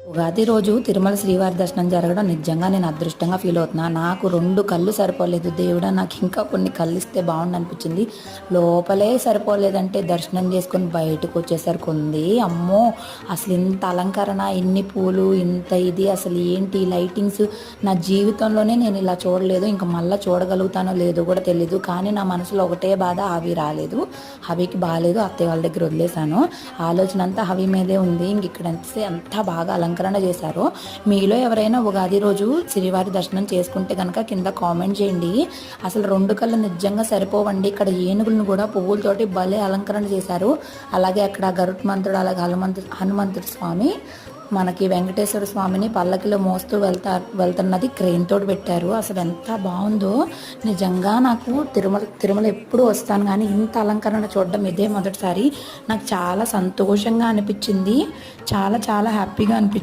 ఉగాది రోజు తిరుమల శ్రీవారి దర్శనం జరగడం నిజంగా నేను అదృష్టంగా ఫీల్ అవుతున్నా. నాకు 2 కళ్ళు సరిపోలేదు. దేవుడా నాకు ఇంకా కొన్ని కళ్ళు ఇస్తే బాగుండు అనిపించింది. లోపలే సరిపోలేదంటే దర్శనం చేసుకొని బయటకు వచ్చేసరికి ఉంది. అమ్మో, అసలు ఇంత అలంకరణ, ఇన్ని పూలు, ఇంత ఇది, అసలు ఏంటి లైటింగ్స్, నా జీవితంలోనే నేను ఇలా చూడలేదు. ఇంకా మళ్ళీ చూడగలుగుతానో లేదో కూడా తెలీదు. కానీ నా మనసులో ఒకటే బాధ, హవి రాలేదు, హవికి బాగాలేదు, అత్తయ్య వాళ్ళ దగ్గర వదిలేశాను. ఆలోచన అంతా హవి మీదే ఉంది. ఇంక ఇక్కడ అంతా బాగా అలంకరణ చేశారు. మీలో ఎవరైనా ఉగాది రోజు శ్రీవారి దర్శనం చేసుకుంటే కనుక కింద కామెంట్ చేయండి. అసలు 2 కళ్ళు నిజంగా సరిపోవండి. ఇక్కడ ఏనుగులను కూడా పువ్వులతోటి భలే అలంకరణ చేశారు. అలాగే అక్కడ గరుత్మంతుడు, అలాగే హనుమంతుడు స్వామి, మనకి వెంకటేశ్వర స్వామిని పల్లకిలో మోస్తూ వెళ్తున్నది క్రెయిన్ తోటి పెట్టారు. అసలు ఎంత బాగుందో నిజంగా. నాకు తిరుమల ఎప్పుడు వస్తాను కానీ ఇంత అలంకరణ చూడడం ఇదే మొదటిసారి. నాకు చాలా సంతోషంగా అనిపించింది, చాలా చాలా హ్యాపీగా అనిపించింది.